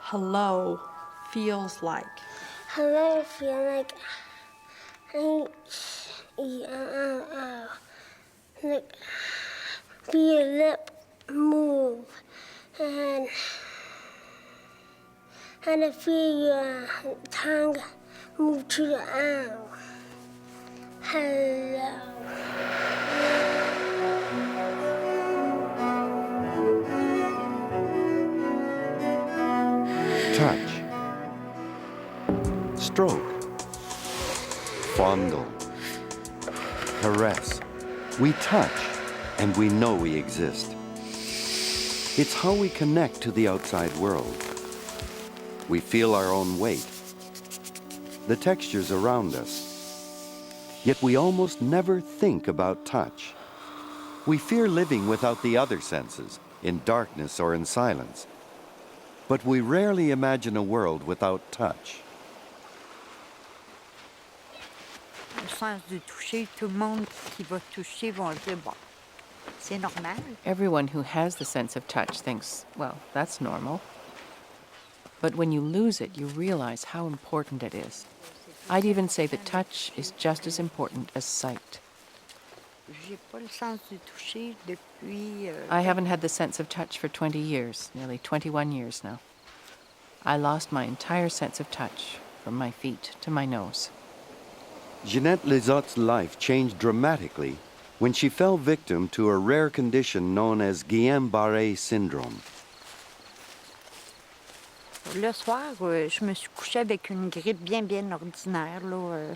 hello feels like? Hello feel like like be your lip move and I feel your tongue move to the arm. Hello. Touch. Stroke. Fondle. Caress. We touch, and we know we exist. It's how we connect to the outside world. We feel our own weight, the textures around us. Yet we almost never think about touch. We fear living without the other senses, in darkness or in silence. But we rarely imagine a world without touch. Le sens du toucher, tout le monde qui va toucher vont dire, bon, c'est normal. Everyone who has the sense of touch thinks, well, that's normal. But when you lose it, you realize how important it is. I'd even say that touch is just as important as sight. J'ai pas le sens du toucher depuis... I haven't had the sense of touch for 20 years, nearly 21 years now. I lost my entire sense of touch, from my feet to my nose. Jeanette Lizotte's life changed dramatically when she fell victim to a rare condition known as Guillain-Barré syndrome. Le soir, je me suis couchée avec une grippe bien ordinaire, là,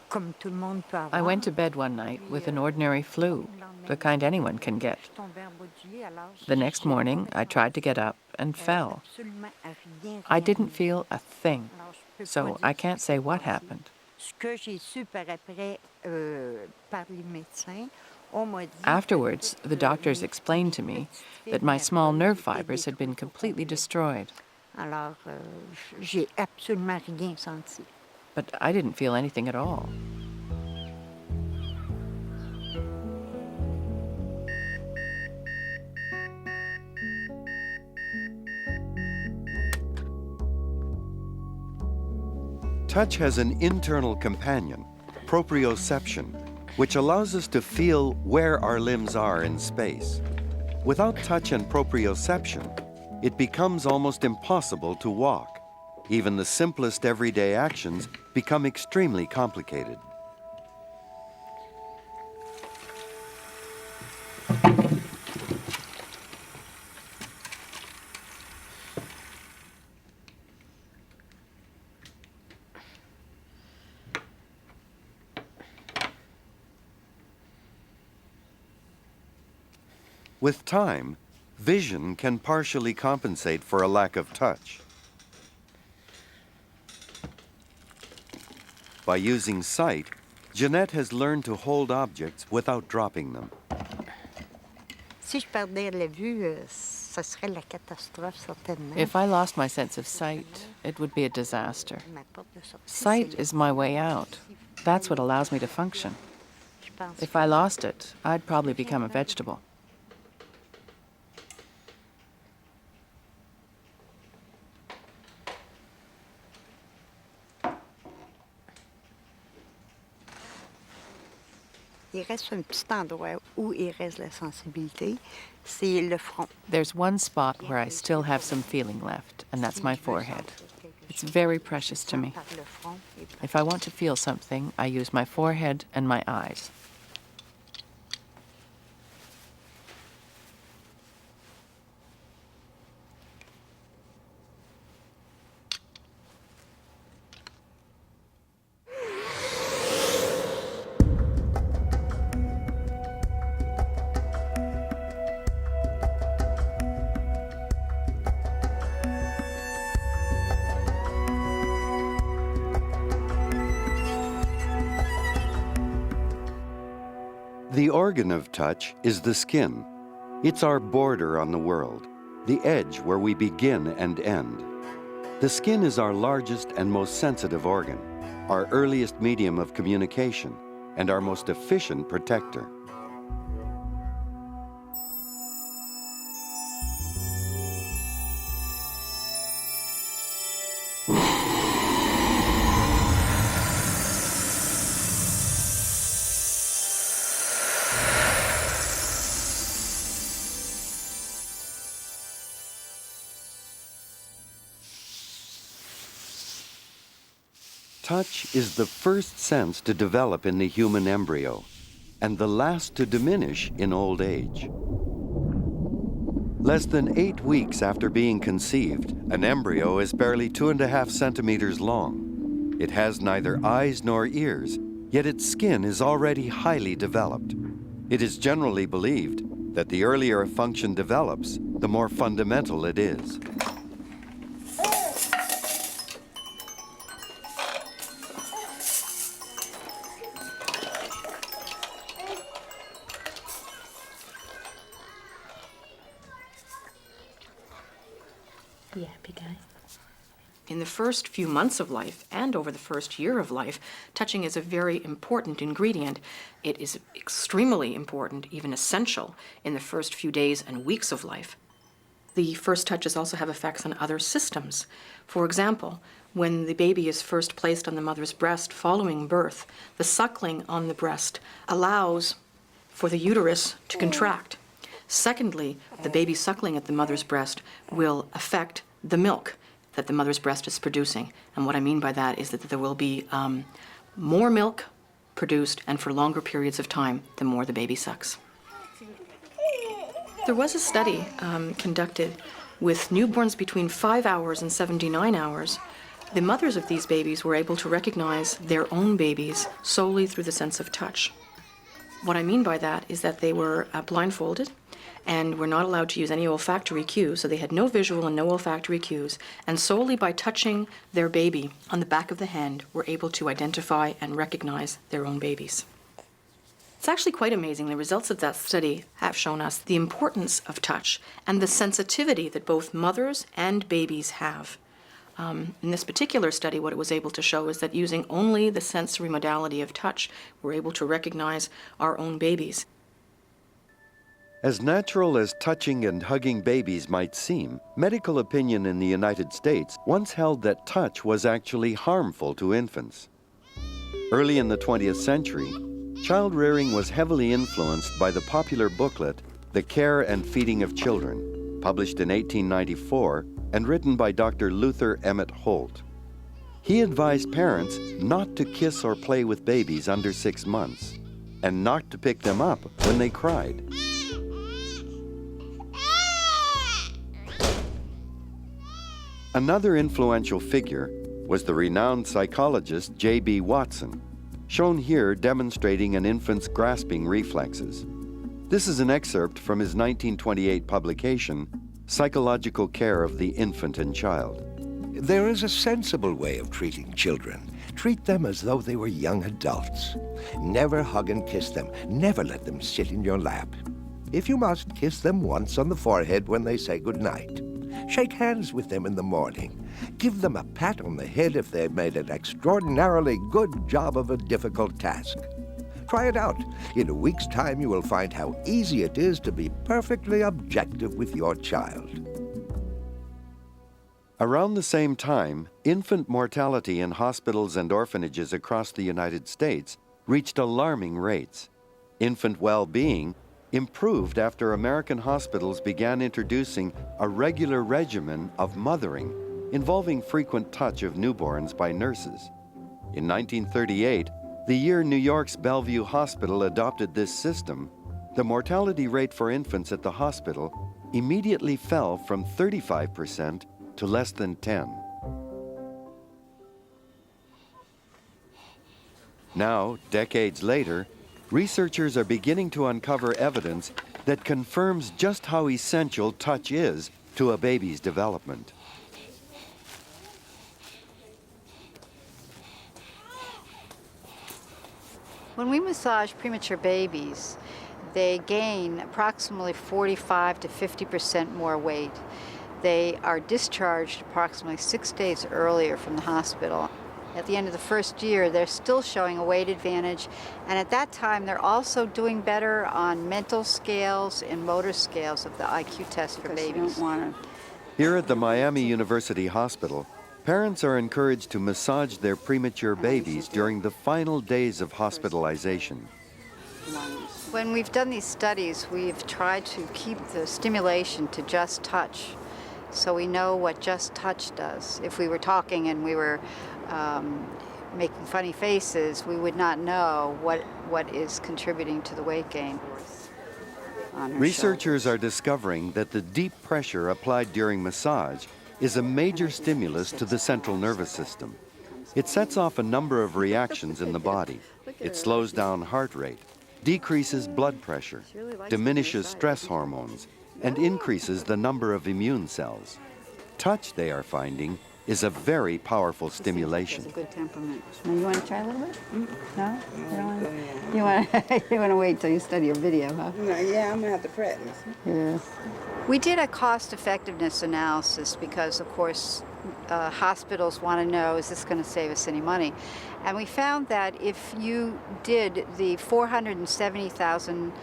comme tout le monde peut avoir. I went to bed one night with an ordinary flu, the kind anyone can get. The next morning, I tried to get up and fell. I didn't feel a thing, so I can't say what happened. Afterwards, the doctors explained to me that my small nerve fibers had been completely destroyed. Alors, j'ai absolument rien senti. But I didn't feel anything at all. Touch has an internal companion, proprioception, which allows us to feel where our limbs are in space. Without touch and proprioception, it becomes almost impossible to walk. Even the simplest everyday actions become extremely complicated. With time, vision can partially compensate for a lack of touch. By using sight, Jeanette has learned to hold objects without dropping them. Si je perdais la vue, ça serait la catastrophe, certainement. If I lost my sense of sight, it would be a disaster. Sight is my way out. That's what allows me to function. If I lost it, I'd probably become a vegetable. Il reste un petit endroit où il reste la sensibilité, c'est le front. There's one spot where I still have some feeling left, and that's my forehead. It's very precious to me. If I want to feel something, I use my forehead and my eyes. The organ of touch is the skin. It's our border on the world, the edge where we begin and end. The skin is our largest and most sensitive organ, our earliest medium of communication, and our most efficient protector. touch is the first sense to develop in the human embryo and the last to diminish in old age. Less than 8 weeks after being conceived, an embryo is barely 2.5 centimeters long. It has neither eyes nor ears, yet its skin is already highly developed. It is generally believed that the earlier a function develops, the more fundamental it is. Yeah, big guy. In the first few months of life and over the first year of life, touching is a very important ingredient. It is extremely important, even essential, in the first few days and weeks of life. The first touches also have effects on other systems. For example, when the baby is first placed on the mother's breast following birth, the suckling on the breast allows for the uterus to contract. Secondly, the baby suckling at the mother's breast will affect the milk that the mother's breast is producing. And what I mean by that is that there will be more milk produced and for longer periods of time, the more the baby sucks. There was a study conducted with newborns between 5 hours and 79 hours. The mothers of these babies were able to recognize their own babies solely through the sense of touch. What I mean by that is that they were blindfolded and were not allowed to use any olfactory cues, so they had no visual and no olfactory cues, and solely by touching their baby on the back of the hand were able to identify and recognize their own babies. It's actually quite amazing. The results of that study have shown us the importance of touch and the sensitivity that both mothers and babies have. In this particular study, what it was able to show is that using only the sensory modality of touch, we're able to recognize our own babies. As natural as touching and hugging babies might seem, medical opinion in the United States once held that touch was actually harmful to infants. Early in the 20th century, child rearing was heavily influenced by the popular booklet, The Care and Feeding of Children, published in 1894 and written by Dr. Luther Emmett Holt. He advised parents not to kiss or play with babies under 6 months and not to pick them up when they cried. Another influential figure was the renowned psychologist J.B. Watson, shown here demonstrating an infant's grasping reflexes. This is an excerpt from his 1928 publication, Psychological Care of the Infant and Child. There is a sensible way of treating children. Treat them as though they were young adults. Never hug and kiss them. Never let them sit in your lap. If you must, kiss them once on the forehead when they say goodnight. Shake hands with them in the morning. Give them a pat on the head if they've made an extraordinarily good job of a difficult task. Try it out. In a week's time, you will find how easy it is to be perfectly objective with your child. Around the same time, infant mortality in hospitals and orphanages across the United States reached alarming rates. Infant well-being improved after American hospitals began introducing a regular regimen of mothering involving frequent touch of newborns by nurses. In 1938, the year New York's Bellevue Hospital adopted this system, the mortality rate for infants at the hospital immediately fell from 35% to less than 10%. Now, decades later, researchers are beginning to uncover evidence that confirms just how essential touch is to a baby's development. When we massage premature babies, they gain approximately 45 to 50% more weight. They are discharged approximately 6 days earlier from the hospital. At the end of the first year, they're still showing a weight advantage, and at that time, they're also doing better on mental scales and motor scales of the IQ test for babies. Here at the Miami University Hospital, parents are encouraged to massage their premature babies during the final days of hospitalization. When we've done these studies, we've tried to keep the stimulation to just touch, so we know what just touch does. If we were talking and we were making funny faces, we would not know what is contributing to the weight gain. On her Researchers shoulders. are discovering that the deep pressure applied during massage is a major stimulus to the central nervous system. It sets off a number of reactions in the body. It slows down heart rate, decreases blood pressure, diminishes stress hormones, and increases the number of immune cells. Touch, they are finding, is a very powerful stimulation. It's a good temperament. Now, you want to try a little bit? No? You don't want you want to wait till you study your video, huh? No, yeah, I'm gonna have to practice. Yeah. We did a cost effectiveness analysis because, of course, hospitals want to know, is this going to save us any money? And we found that if you did the 470,000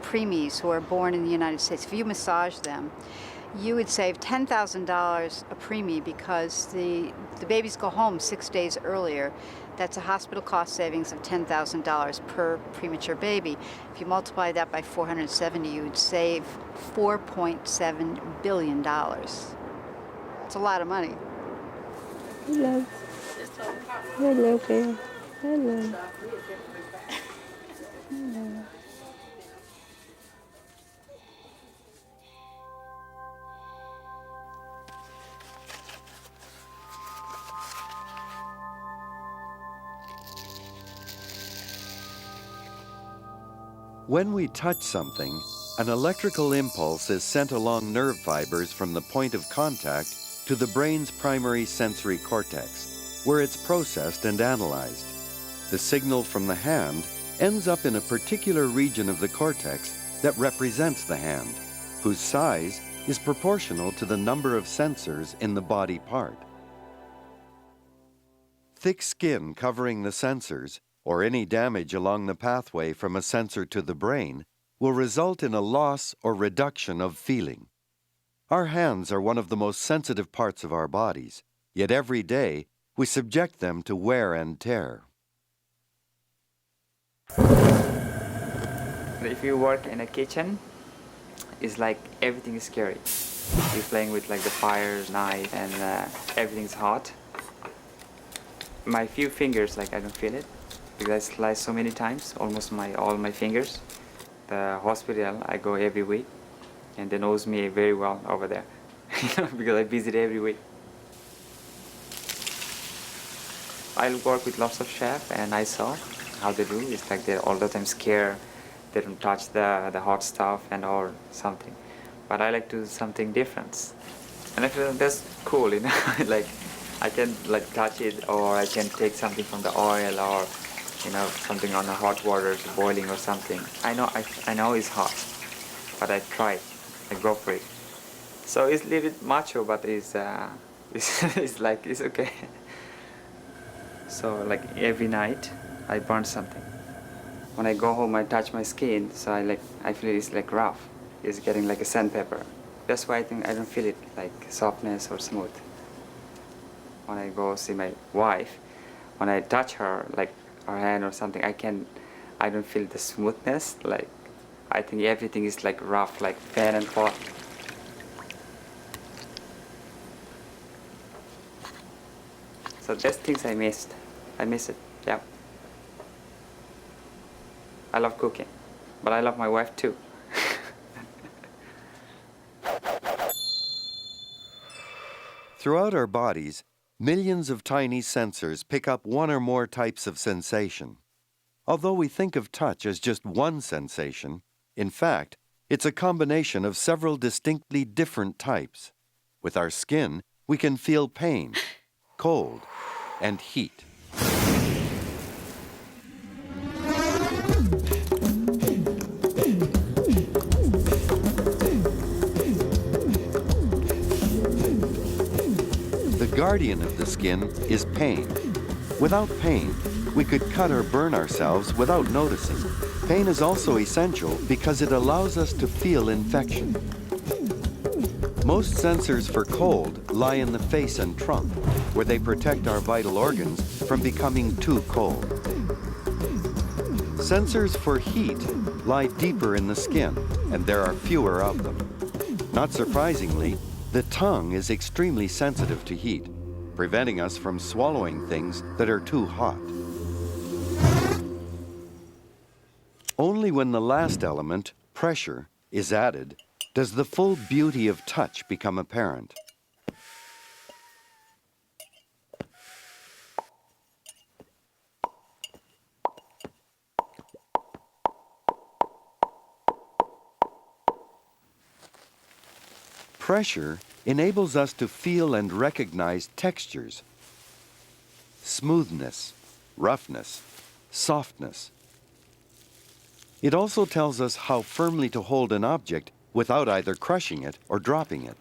preemies who are born in the United States, if you massage them, you would save $10,000 a preemie because the babies go home 6 days earlier. That's a hospital cost savings of $10,000 per premature baby. If you multiply that by 470, you would save $4.7 billion. It's a lot of money. Hello. Hello, baby. Hello. Hello. When we touch something, an electrical impulse is sent along nerve fibers from the point of contact to the brain's primary sensory cortex, where it's processed and analyzed. The signal from the hand ends up in a particular region of the cortex that represents the hand, whose size is proportional to the number of sensors in the body part. Thick skin covering the sensors, or any damage along the pathway from a sensor to the brain, will result in a loss or reduction of feeling. Our hands are one of the most sensitive parts of our bodies, yet every day we subject them to wear and tear. If you work in a kitchen, it's like everything is scary. You're playing with like the fire, knife, and everything's hot. My few fingers, like I don't feel it, because I slice so many times, almost all my fingers. The hospital, I go every week, and they knows me very well over there, because I visit every week. I work with lots of chefs, and I saw how they do. It's like they're all the time scared. They don't touch the hot stuff and or something. But I like to do something different, and I feel that's cool, you know. Like I can like touch it, or I can take something from the oil, or something on the hot water boiling or something. I know it's hot, but I try it. I go for it. So it's a little bit macho, but it's like it's okay. So like every night I burn something. When I go home, I touch my skin, so I feel it's like rough. It's getting like a sandpaper. That's why I think I don't feel it like softness or smooth. When I go see my wife, when I touch her, like her hand or something, I don't feel the smoothness. Like I think everything is like rough, like fan and pot. So there's things I missed. I miss it, yeah. I love cooking, but I love my wife too. Throughout our bodies, millions of tiny sensors pick up one or more types of sensation. Although we think of touch as just one sensation, in fact, it's a combination of several distinctly different types. With our skin, we can feel pain, cold, and heat. The guardian of the skin is pain. Without pain, we could cut or burn ourselves without noticing. Pain is also essential because it allows us to feel infection. Most sensors for cold lie in the face and trunk, where they protect our vital organs from becoming too cold. Sensors for heat lie deeper in the skin, and there are fewer of them. Not surprisingly, the tongue is extremely sensitive to heat. preventing us from swallowing things that are too hot. Only when the last element, pressure, is added does the full beauty of touch become apparent. Pressure enables us to feel and recognize textures, smoothness, roughness, softness. It also tells us how firmly to hold an object without either crushing it or dropping it.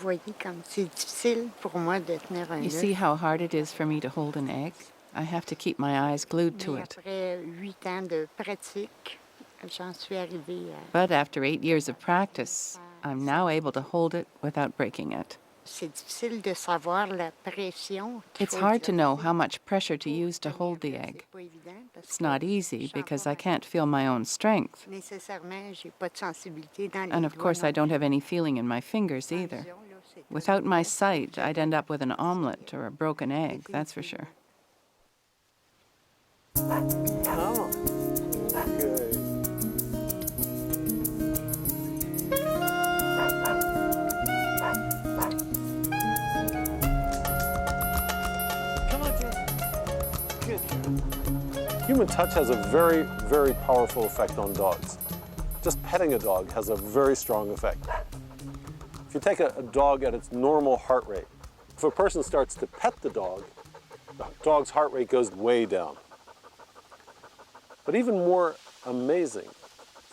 You see how hard it is for me to hold an egg? I have to keep my eyes glued to it. But after 8 years of practice, I'm now able to hold it without breaking it. It's hard to know how much pressure to use to hold the egg. It's not easy because I can't feel my own strength. And of course, I don't have any feeling in my fingers either. Without my sight, I'd end up with an omelet or a broken egg, that's for sure. Human touch has a very, very powerful effect on dogs. Just petting a dog has a very strong effect. If you take a dog at its normal heart rate, if a person starts to pet the dog's heart rate goes way down. But even more amazing,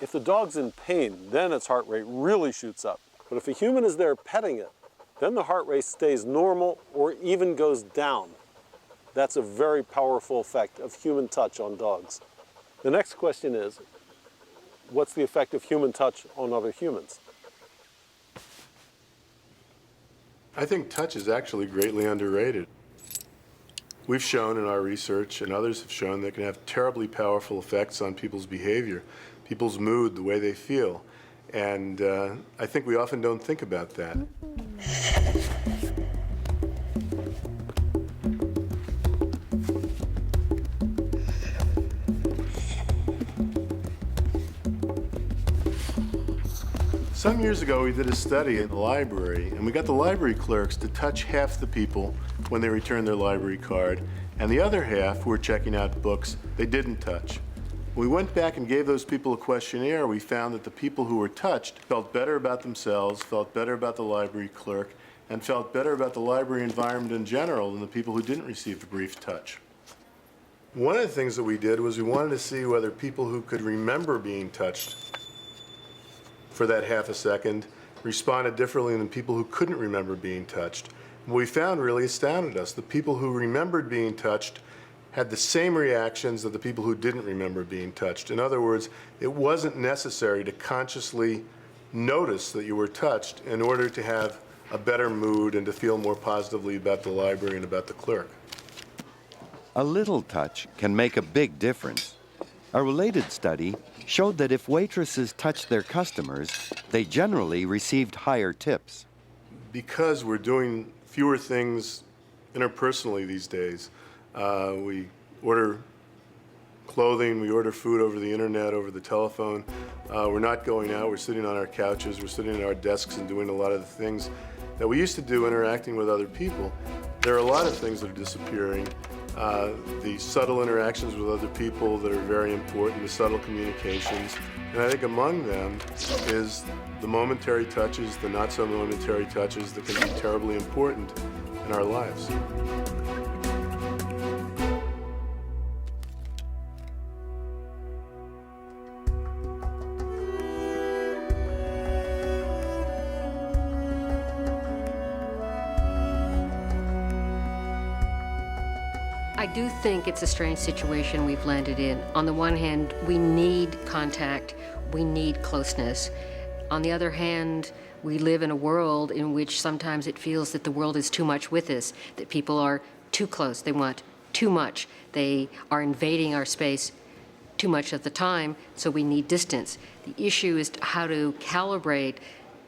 if the dog's in pain, then its heart rate really shoots up. But if a human is there petting it, then the heart rate stays normal or even goes down. That's a very powerful effect of human touch on dogs. The next question is, what's the effect of human touch on other humans? I think touch is actually greatly underrated. We've shown in our research, and others have shown, that it can have terribly powerful effects on people's behavior, people's mood, the way they feel. And I think we often don't think about that. Some years ago, we did a study in the library, and we got the library clerks to touch half the people when they returned their library card, and the other half who were checking out books they didn't touch. When we went back and gave those people a questionnaire, we found that the people who were touched felt better about themselves, felt better about the library clerk, and felt better about the library environment in general than the people who didn't receive a brief touch. One of the things that we did was we wanted to see whether people who could remember being touched for that half a second responded differently than people who couldn't remember being touched. What we found really astounded us. The people who remembered being touched had the same reactions that the people who didn't remember being touched. In other words, it wasn't necessary to consciously notice that you were touched in order to have a better mood and to feel more positively about the library and about the clerk. A little touch can make a big difference. A related study showed that if waitresses touched their customers, they generally received higher tips. Because we're doing fewer things interpersonally these days, we order clothing, we order food over the internet, over the telephone. We're not going out, we're sitting on our couches, we're sitting at our desks and doing a lot of the things that we used to do interacting with other people. There are a lot of things that are disappearing. The subtle interactions with other people that are very important, the subtle communications. And I think among them is the momentary touches, the not so momentary touches that can be terribly important in our lives. I do think it's a strange situation we've landed in. On the one hand, we need contact, we need closeness. On the other hand, we live in a world in which sometimes it feels that the world is too much with us, that people are too close, they want too much. They are invading our space too much of the time, so we need distance. The issue is how to calibrate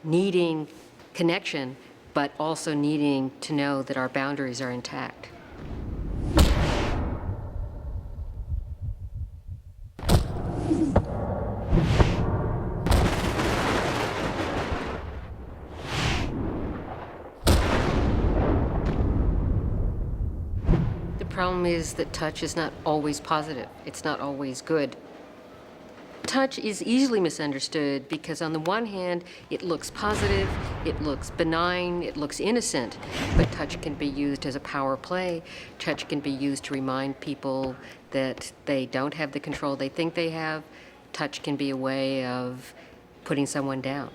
needing connection but also needing to know that our boundaries are intact. The problem is that touch is not always positive. It's not always good. Touch is easily misunderstood because on the one hand, it looks positive, it looks benign, it looks innocent, but touch can be used as a power play. Touch can be used to remind people that they don't have the control they think they have. Touch can be a way of putting someone down.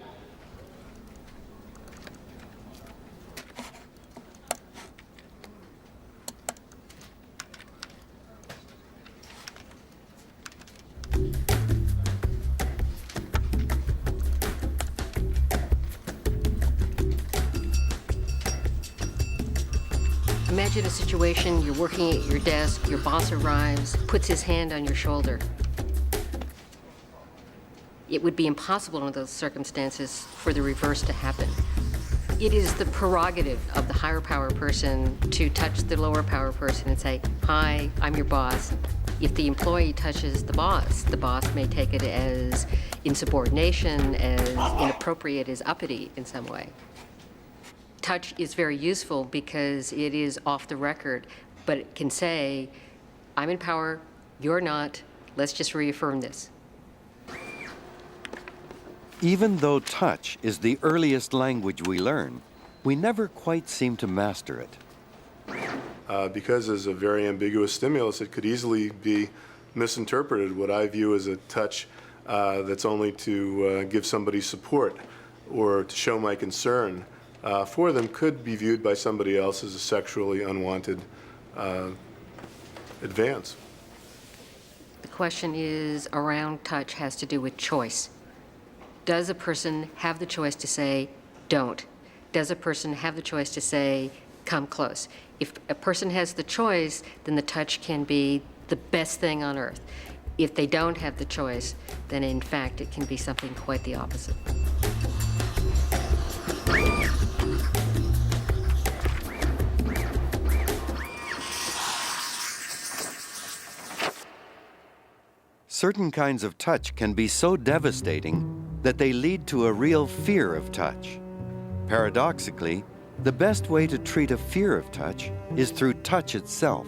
Imagine a situation, you're working at your desk, your boss arrives, puts his hand on your shoulder. It would be impossible under those circumstances for the reverse to happen. It is the prerogative of the higher power person to touch the lower power person and say, "Hi, I'm your boss." If the employee touches the boss may take it as insubordination, as inappropriate, as uppity in some way. Touch is very useful because it is off the record, but it can say, "I'm in power, you're not, let's just reaffirm this." Even though touch is the earliest language we learn, we never quite seem to master it. Because it's a very ambiguous stimulus, it could easily be misinterpreted. What I view as a touch that's only to give somebody support or to show my concern for them could be viewed by somebody else as a sexually unwanted advance. The question is around touch has to do with choice. Does a person have the choice to say, "Don't"? Does a person have the choice to say, "Come close"? If a person has the choice, then the touch can be the best thing on earth. If they don't have the choice, then in fact it can be something quite the opposite. Certain kinds of touch can be so devastating that they lead to a real fear of touch. Paradoxically, the best way to treat a fear of touch is through touch itself.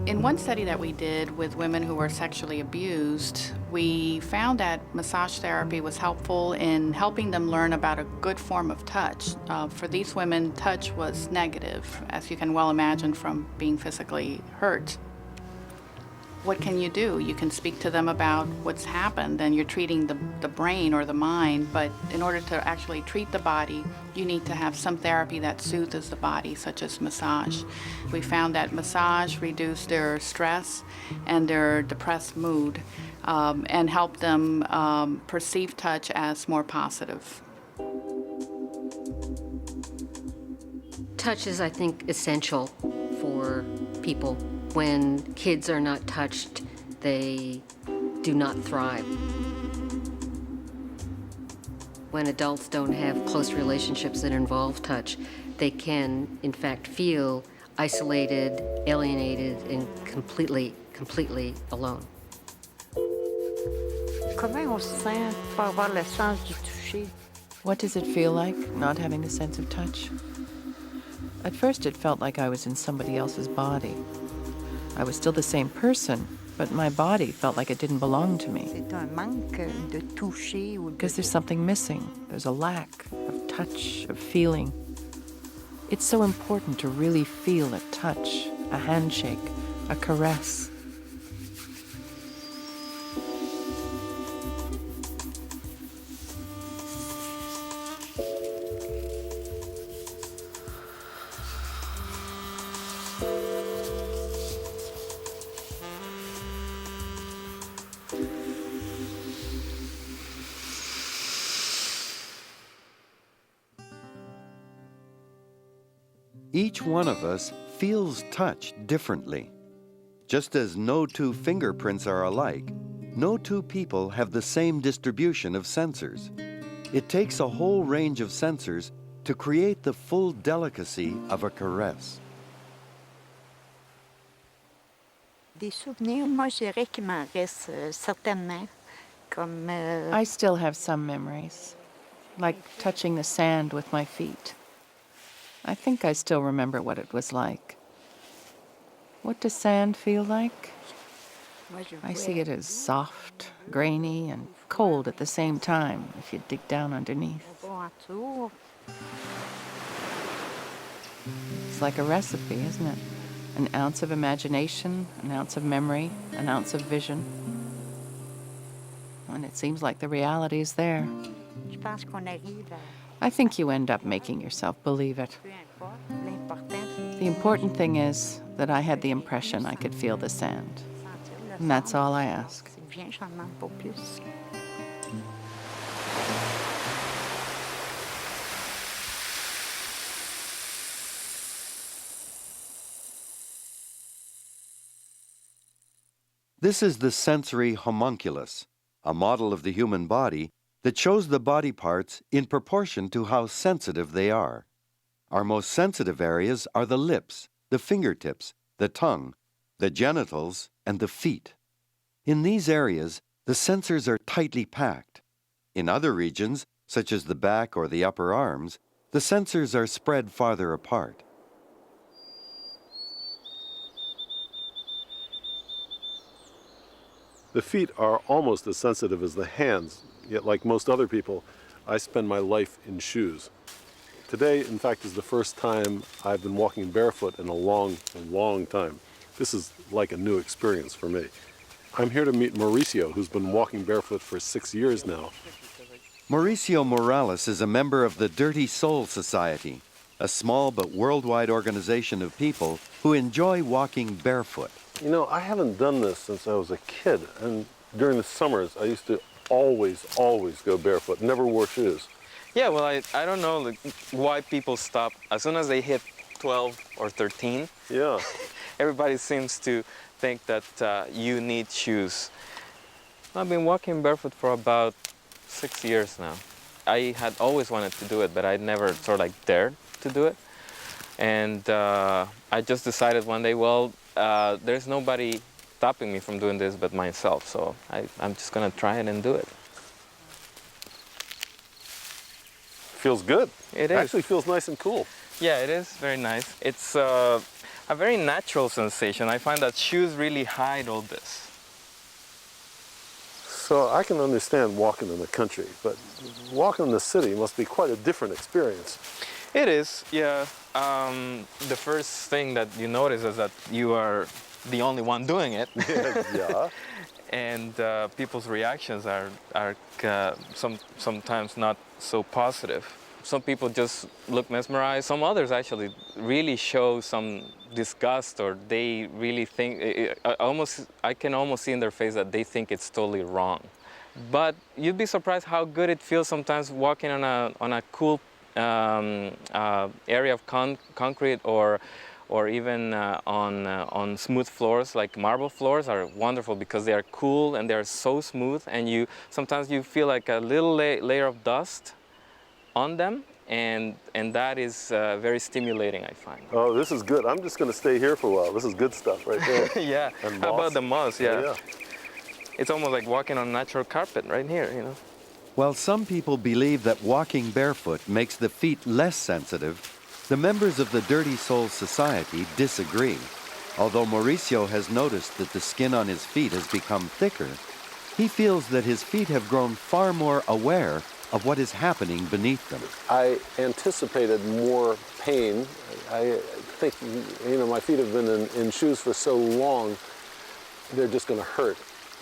In one study that we did with women who were sexually abused, we found that massage therapy was helpful in helping them learn about a good form of touch. For these women, touch was negative, as you can well imagine from being physically hurt. What can you do? You can speak to them about what's happened, and you're treating the brain or the mind, but in order to actually treat the body, you need to have some therapy that soothes the body, such as massage. We found that massage reduced their stress and their depressed mood, and helped them perceive touch as more positive. Touch is, I think, essential for people. When kids are not touched, they do not thrive. When adults don't have close relationships that involve touch, they can, in fact, feel isolated, alienated, and completely alone. Comment on se sent pour avoir le sens du toucher? What does it feel like, not having the sense of touch? At first, it felt like I was in somebody else's body. I was still the same person, but my body felt like it didn't belong to me. C'est un manque de toucher ou de... Because there's something missing. There's a lack of touch, of feeling. It's so important to really feel a touch, a handshake, a caress. Each one of us feels touch differently. Just as no two fingerprints are alike, no two people have the same distribution of sensors. It takes a whole range of sensors to create the full delicacy of a caress. Des souvenirs, moi je dirais qu'il m'en reste certainement. Comme, I still have some memories, like touching the sand with my feet. I think I still remember what it was like. What does sand feel like? I see it as soft, grainy, and cold at the same time if you dig down underneath. It's like a recipe, isn't it? An ounce of imagination, an ounce of memory, an ounce of vision. And it seems like the reality is there. I think you end up making yourself believe it. The important thing is that I had the impression I could feel the sand. And that's all I ask. This is the sensory homunculus, a model of the human body that shows the body parts in proportion to how sensitive they are. Our most sensitive areas are the lips, the fingertips, the tongue, the genitals, and the feet. In these areas, the sensors are tightly packed. In other regions, such as the back or the upper arms, the sensors are spread farther apart. The feet are almost as sensitive as the hands, yet like most other people, I spend my life in shoes. Today, in fact, is the first time I've been walking barefoot in a long time. This is like a new experience for me. I'm here to meet Mauricio, who's been walking barefoot for 6 years now. Mauricio Morales is a member of the Dirty Soul Society, a small but worldwide organization of people who enjoy walking barefoot. You know, I haven't done this since I was a kid, and during the summers I used to always go barefoot, never wore shoes. Yeah, well, I don't know why people stop. As soon as they hit 12 or 13, yeah, everybody seems to think that you need shoes. I've been walking barefoot for about 6 years now. I had always wanted to do it, but I never sort of like dared to do it. And I just decided one day, well, there's nobody stopping me from doing this but myself, so I'm just gonna try it and do it. Feels good. It is. Actually feels nice and cool. Yeah, it is very nice. It's a very natural sensation. I find that shoes really hide all this. So I can understand walking in the country, but walking in the city must be quite a different experience. It is, yeah. The first thing that you notice is that you are the only one doing it. Yeah. And people's reactions are sometimes not so positive. Some people just look mesmerized. Some others actually really show some disgust, or they really think, I can almost see in their face that they think it's totally wrong. But you'd be surprised how good it feels sometimes walking on a cool area of concrete, or even on smooth floors. Like marble floors are wonderful because they are cool and they're so smooth, and sometimes you feel like a little layer of dust on them, and that is very stimulating, I find. Oh, this is good. I'm just going to stay here for a while. This is good stuff right there. Yeah. And How moss. about the moss? Yeah. Yeah. It's almost like walking on natural carpet right here, you know. While some people believe that walking barefoot makes the feet less sensitive, the members of the Dirty Soul Society disagree. Although Mauricio has noticed that the skin on his feet has become thicker, he feels that his feet have grown far more aware of what is happening beneath them. I anticipated more pain. I think, my feet have been in shoes for so long, they're just going to hurt.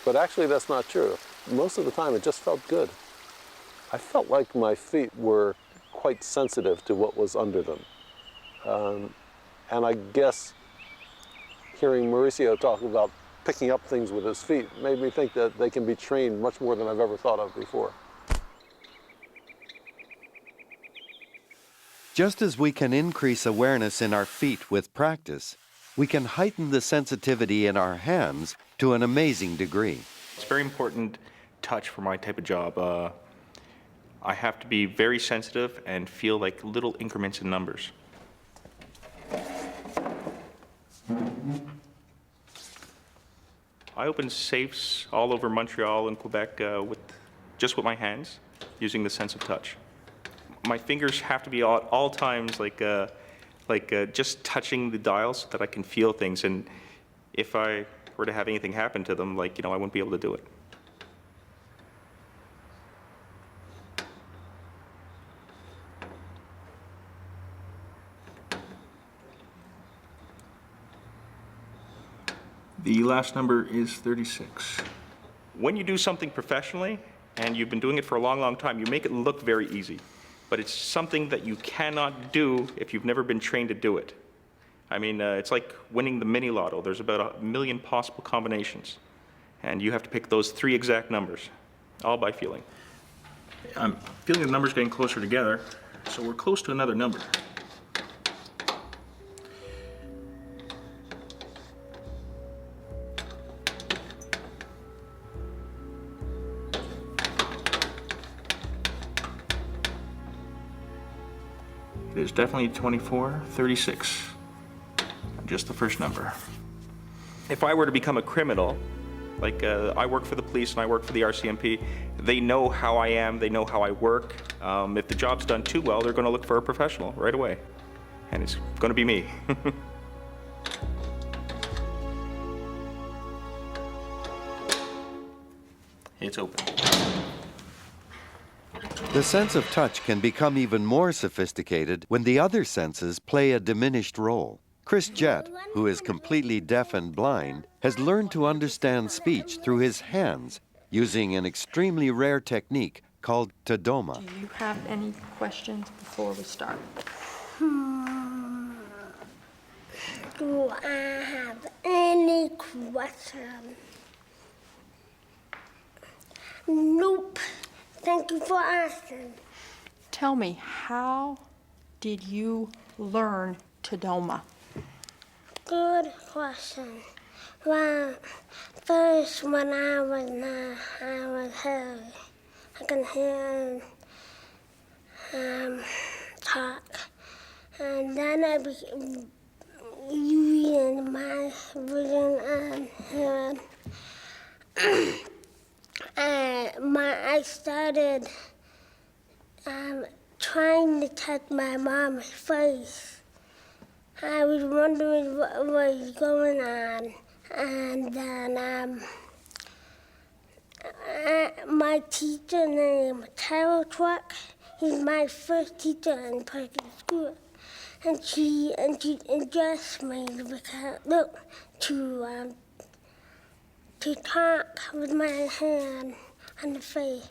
But actually, that's not true. Most of the time, it just felt good. I felt like my feet were quite sensitive to what was under them. And I guess hearing Mauricio talk about picking up things with his feet made me think that they can be trained much more than I've ever thought of before. Just as we can increase awareness in our feet with practice, we can heighten the sensitivity in our hands to an amazing degree. It's very important touch for my type of job. I have to be very sensitive and feel like little increments in numbers. I open safes all over Montreal and Quebec just with my hands, using the sense of touch. My fingers have to be at all times just touching the dials so that I can feel things. And if I were to have anything happen to them, I wouldn't be able to do it. The last number is 36. When you do something professionally, and you've been doing it for a long, long time, you make it look very easy. But it's something that you cannot do if you've never been trained to do it. I mean, it's like winning the mini lotto. There's about 1 million possible combinations. And you have to pick those 3 exact numbers, all by feeling. I'm feeling the numbers getting closer together, so we're close to another number. It is definitely 24, 36. Just the first number. If I were to become a criminal, I work for the police and I work for the RCMP, they know how I am, they know how I work. If the job's done too well, they're going to look for a professional right away. And it's going to be me. It's open. The sense of touch can become even more sophisticated when the other senses play a diminished role. Chris Jett, who is completely deaf and blind, has learned to understand speech through his hands using an extremely rare technique called tadoma. Do you have any questions before we start? Do I have any questions? Nope. Thank you for asking. Tell me, how did you learn tadoma? Good question. Well, first when I was heavy, I can hear talk, and then I became using my vision and hearing. I started trying to touch my mom's face. I was wondering what was going on, and then my teacher named Carol Truck, he's my first teacher in public school, and she addressed me to talk with my hand on the face.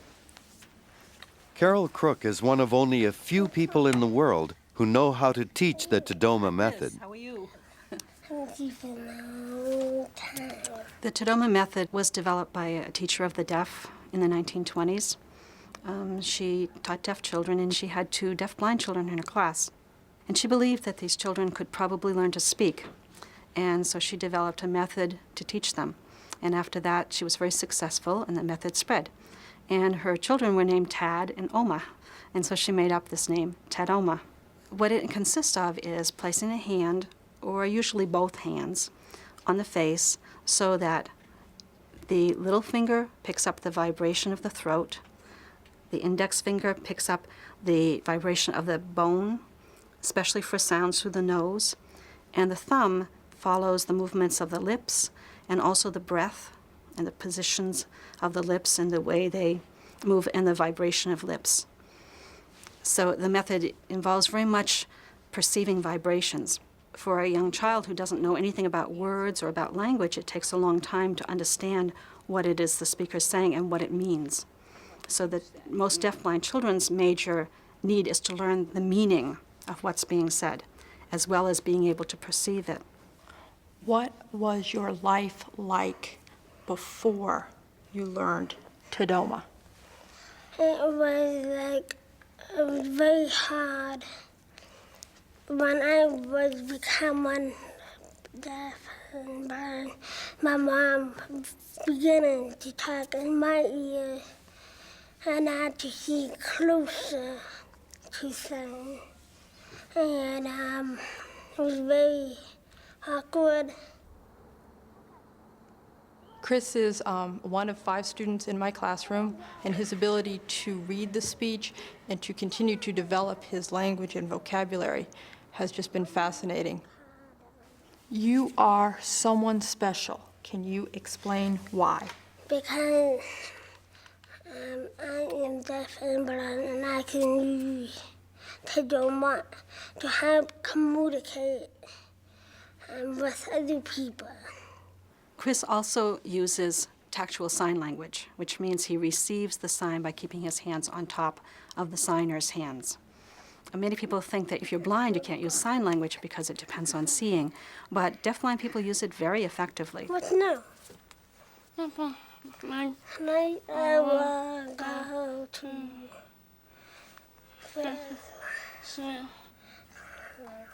Carol Crook is one of only a few people in the world who know how to teach the tadoma method. How are you? The tadoma method was developed by a teacher of the deaf in the 1920s. She taught deaf children, and she had 2 deaf-blind children in her class. And she believed that these children could probably learn to speak. And so she developed a method to teach them. And after that, she was very successful, and the method spread. And her children were named Tad and Oma, and so she made up this name, Tadoma. What it consists of is placing a hand, or usually both hands, on the face so that the little finger picks up the vibration of the throat, the index finger picks up the vibration of the bone, especially for sounds through the nose, and the thumb follows the movements of the lips and also the breath and the positions of the lips and the way they move and the vibration of lips. So the method involves very much perceiving vibrations. For a young child who doesn't know anything about words or about language, it takes a long time to understand what it is the speaker is saying and what it means. So that most deafblind children's major need is to learn the meaning of what's being said, as well as being able to perceive it. What was your life like before you learned tadoma? It was very hard when I was becoming deaf. and blind. My mom beginning to talk in my ear, and I had to see closer to sound. And it was very awkward. Chris is one of 5 students in my classroom, and his ability to read the speech and to continue to develop his language and vocabulary has just been fascinating. You are someone special. Can you explain why? Because I am deaf and blind, and I can use Tadoma to help communicate with other people. Chris also uses tactile sign language, which means he receives the sign by keeping his hands on top of the signer's hands. And many people think that if you're blind, you can't use sign language because it depends on seeing, but deafblind people use it very effectively. What now? Tonight I will go to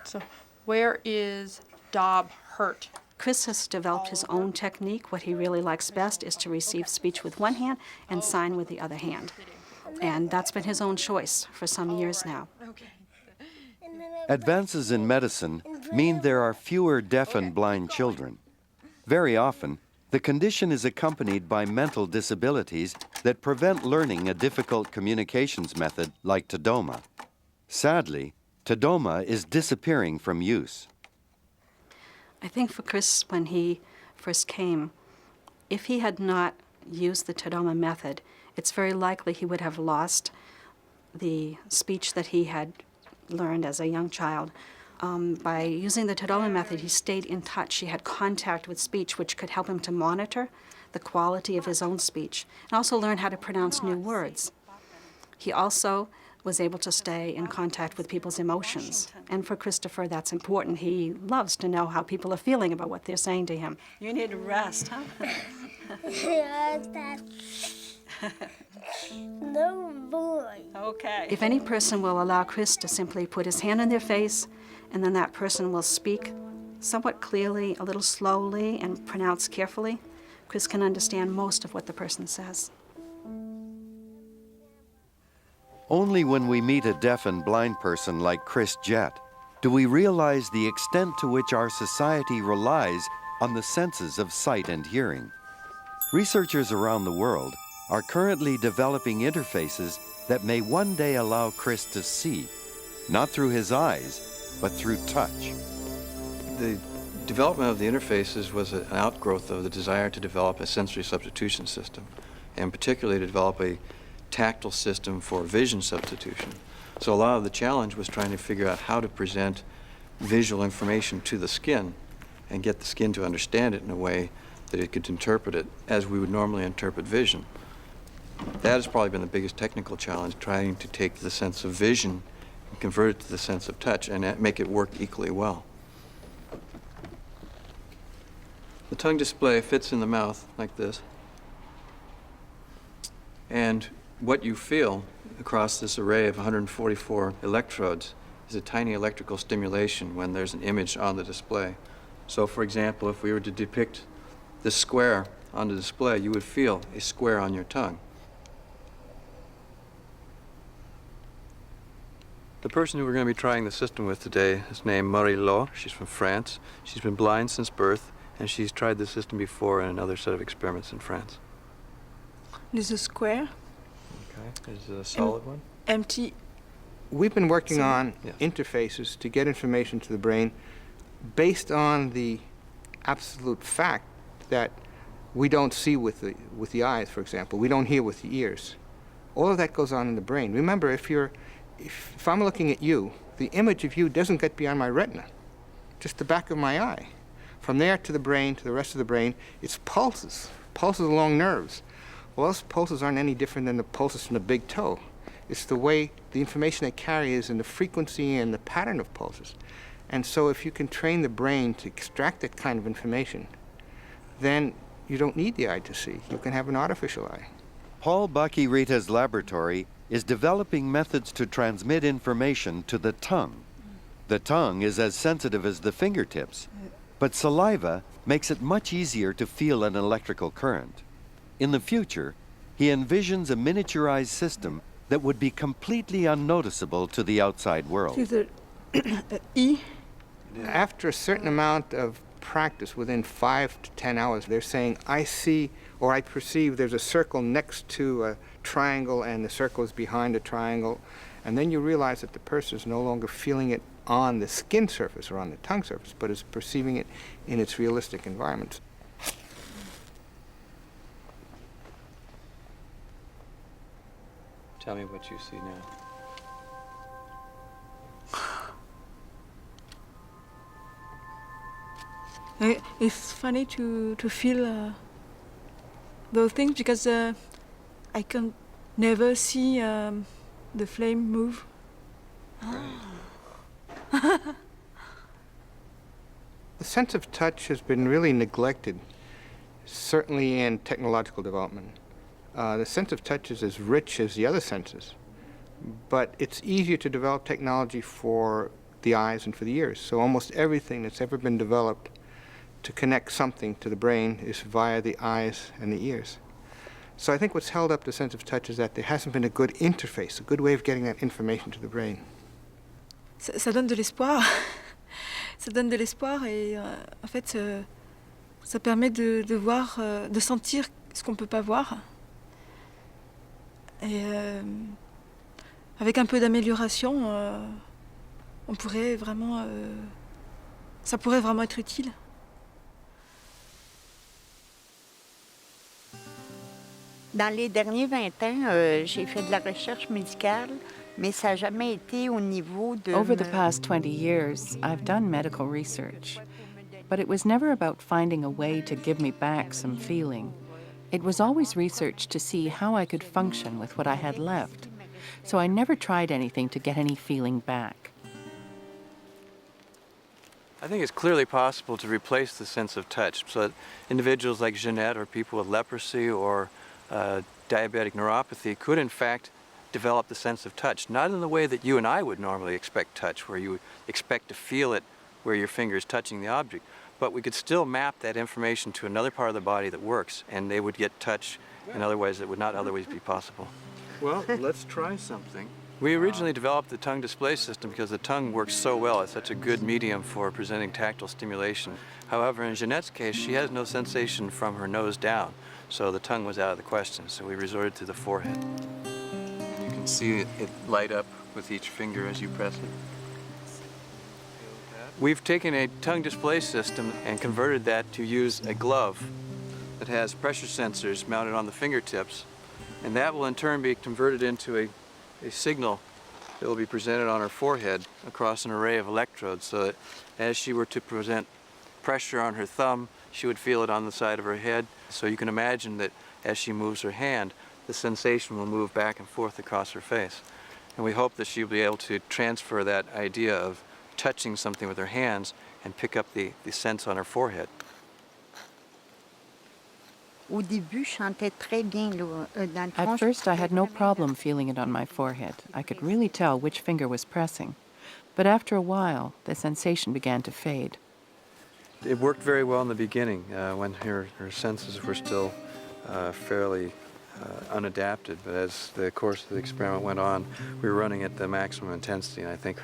So where is Dob hurt? Chris has developed his own technique. What he really likes best is to receive speech with one hand and sign with the other hand. And that's been his own choice for some years now. Advances in medicine mean there are fewer deaf and blind children. Very often, the condition is accompanied by mental disabilities that prevent learning a difficult communications method like Tadoma. Sadly, Tadoma is disappearing from use. I think for Chris, when he first came, if he had not used the Tadoma method, it's very likely he would have lost the speech that he had learned as a young child. By using the Tadoma method, he stayed in touch. He had contact with speech, which could help him to monitor the quality of his own speech and also learn how to pronounce new words. He also was able to stay in contact with people's emotions. And for Christopher, that's important. He loves to know how people are feeling about what they're saying to him. You need rest, huh? No boy. Okay. If any person will allow Chris to simply put his hand on their face, and then that person will speak somewhat clearly, a little slowly, and pronounce carefully, Chris can understand most of what the person says. Only when we meet a deaf and blind person like Chris Jett do we realize the extent to which our society relies on the senses of sight and hearing. Researchers around the world are currently developing interfaces that may one day allow Chris to see, not through his eyes, but through touch. The development of the interfaces was an outgrowth of the desire to develop a sensory substitution system, and particularly to develop a tactile system for vision substitution. So a lot of the challenge was trying to figure out how to present visual information to the skin and get the skin to understand it in a way that it could interpret it as we would normally interpret vision. That has probably been the biggest technical challenge, trying to take the sense of vision and convert it to the sense of touch and make it work equally well. The tongue display fits in the mouth like this. And what you feel across this array of 144 electrodes is a tiny electrical stimulation when there's an image on the display. So for example, if we were to depict this square on the display, you would feel a square on your tongue. The person who we're going to be trying the system with today is named Marie-Laure. She's from France. She's been blind since birth, and she's tried the system before in another set of experiments in France. This is a square. Okay, is it a solid one? Empty. We've been working on interfaces to get information to the brain based on the absolute fact that we don't see with the eyes, for example. We don't hear with the ears. All of that goes on in the brain. Remember, if I'm looking at you, the image of you doesn't get beyond my retina, just the back of my eye. From there to the brain, to the rest of the brain, it's pulses along nerves. Well, those pulses aren't any different than the pulses from the big toe. It's the way the information they carry is in the frequency and the pattern of pulses. And so if you can train the brain to extract that kind of information, then you don't need the eye to see. You can have an artificial eye. Paul Bakirita's laboratory is developing methods to transmit information to the tongue. The tongue is as sensitive as the fingertips, But saliva makes it much easier to feel an electrical current. In the future, he envisions a miniaturized system that would be completely unnoticeable to the outside world. After a certain amount of practice, within 5 to 10 hours, they're saying, I see or I perceive there's a circle next to a triangle and the circle is behind a triangle. And then you realize that the person is no longer feeling it on the skin surface or on the tongue surface, but is perceiving it in its realistic environment. Tell me what you see now. It's funny to feel those things because I can never see the flame move. The sense of touch has been really neglected, certainly in technological development. The sense of touch is as rich as the other senses, but it's easier to develop technology for the eyes and for the ears. So almost everything that's ever been developed to connect something to the brain is via the eyes and the ears. So I think what's held up the sense of touch is that there hasn't been a good interface, a good way of getting that information to the brain. Ça donne de l'espoir. Ça donne de l'espoir et en fait ça permet de voir, de sentir ce qu'on ne peut pas voir. Et avec un peu d'amélioration, on pourrait vraiment, ça pourrait vraiment être utile. Dans les derniers 20 ans, j'ai fait de la recherche médicale, mais ça n'a jamais été au niveau de... Over the past 20 years, I've done medical research, but it was never about finding a way to give me back some feeling. It was always research to see how I could function with what I had left, so I never tried anything to get any feeling back. I think it's clearly possible to replace the sense of touch so that individuals like Jeanette or people with leprosy or diabetic neuropathy could in fact develop the sense of touch, not in the way that you and I would normally expect touch, where you would expect to feel it where your finger is touching the object, but we could still map that information to another part of the body that works, and they would get touch in other ways that would not otherwise be possible. Well, let's try something. We originally developed the tongue display system because the tongue works so well. It's such a good medium for presenting tactile stimulation. However, in Jeanette's case, she has no sensation from her nose down, so the tongue was out of the question, so we resorted to the forehead. You can see it light up with each finger as you press it. We've taken a tongue display system and converted that to use a glove that has pressure sensors mounted on the fingertips, and that will in turn be converted into a signal that will be presented on her forehead across an array of electrodes, so that as she were to present pressure on her thumb, she would feel it on the side of her head. So you can imagine that as she moves her hand, the sensation will move back and forth across her face. And we hope that she'll be able to transfer that idea of touching something with her hands and pick up the sense on her forehead. At first, I had no problem feeling it on my forehead. I could really tell which finger was pressing. But after a while, the sensation began to fade. It worked very well in the beginning when her senses were still fairly unadapted. But as the course of the experiment went on, we were running at the maximum intensity, and I think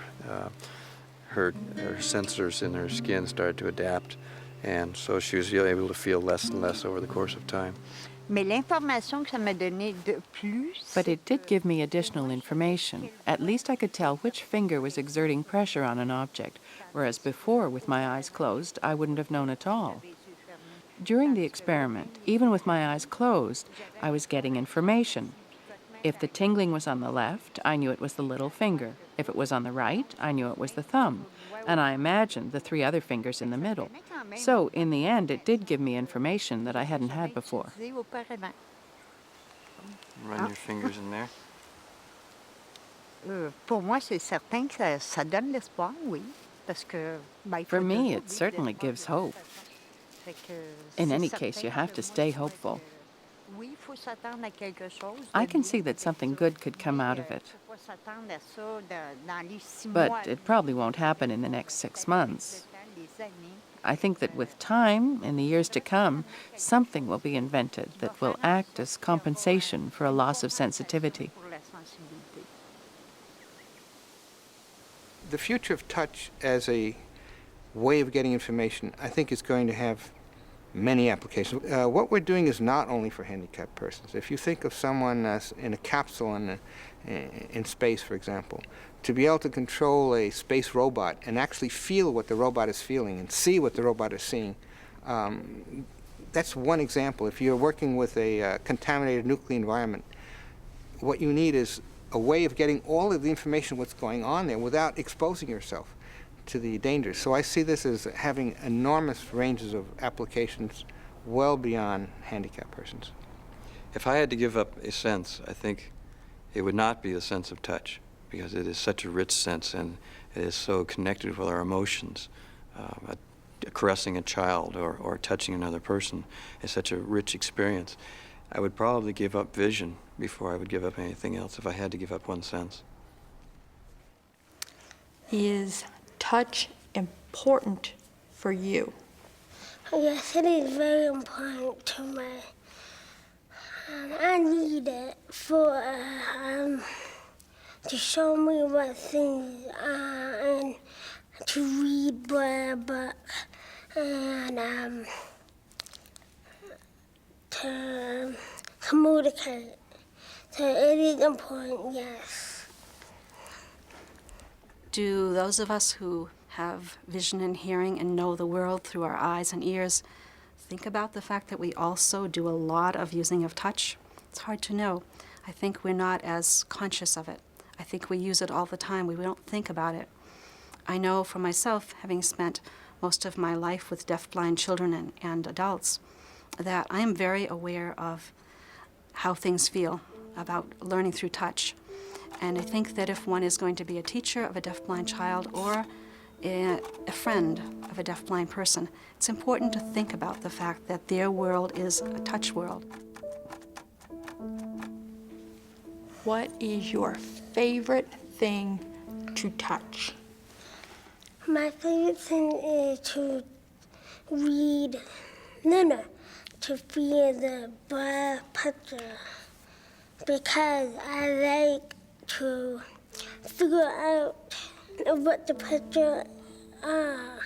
her sensors in her skin started to adapt. And so she was able to feel less and less over the course of time. But it did give me additional information. At least I could tell which finger was exerting pressure on an object, whereas before, with my eyes closed, I wouldn't have known at all. During the experiment, even with my eyes closed, I was getting information. If the tingling was on the left, I knew it was the little finger. If it was on the right, I knew it was the thumb. And I imagined the 3 other fingers in the middle. So, in the end, it did give me information that I hadn't had before. Run your fingers in there. For me, it certainly gives hope. In any case, you have to stay hopeful. I can see that something good could come out of it. But it probably won't happen in the next 6 months. I think that with time, in the years to come, something will be invented that will act as compensation for a loss of sensitivity. The future of touch as a way of getting information, I think, is going to have many applications. What we're doing is not only for handicapped persons. If you think of someone as in a capsule in space, for example, to be able to control a space robot and actually feel what the robot is feeling and see what the robot is seeing, that's one example. If you're working with a contaminated nuclear environment, what you need is a way of getting all of the information what's going on there without exposing yourself to the dangers. So I see this as having enormous ranges of applications well beyond handicapped persons. If I had to give up a sense, I think it would not be the sense of touch, because it is such a rich sense and it is so connected with our emotions. Caressing a child or touching another person is such a rich experience. I would probably give up vision before I would give up anything else if I had to give up one sense. Is touch important for you? Yes, it is very important to me. I need it for to show me what things are and to read my book and to communicate. So it is important, yes. Do those of us who have vision and hearing and know the world through our eyes and ears think about the fact that we also do a lot of using of touch? It's hard to know. I think we're not as conscious of it. I think we use it all the time. We don't think about it. I know for myself, having spent most of my life with deafblind children and adults, that I am very aware of how things feel about learning through touch. And I think that if one is going to be a teacher of a deafblind child or a friend of a deafblind person, it's important to think about the fact that their world is a touch world. What is your favorite thing to touch? My favorite thing is to read, to feel the bird picture, because I like to figure out what the picture are.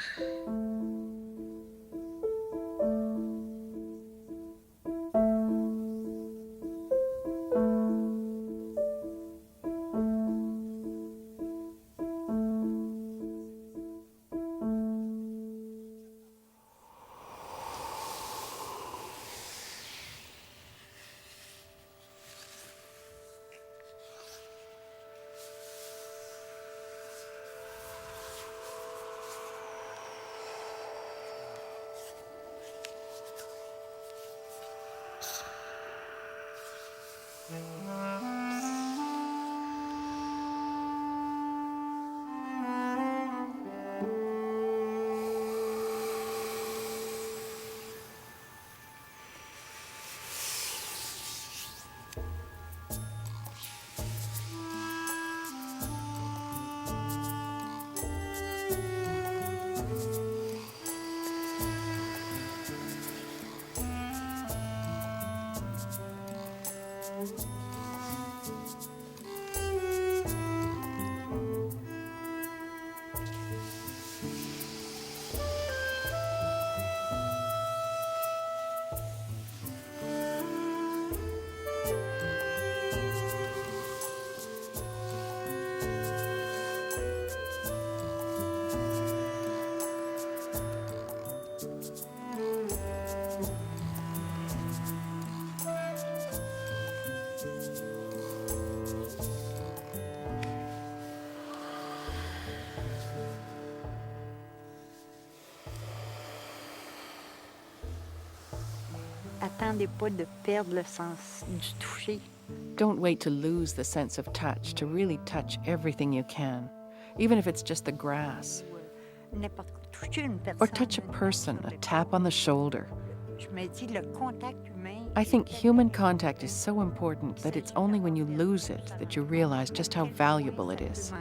Attendez pas de perdre le sens du toucher. Don't wait to lose the sense of touch, to really touch everything you can, even if it's just the grass. Or touch a person, a tap on the shoulder. I think human contact is so important that it's only when you lose it that you realize just how valuable it is.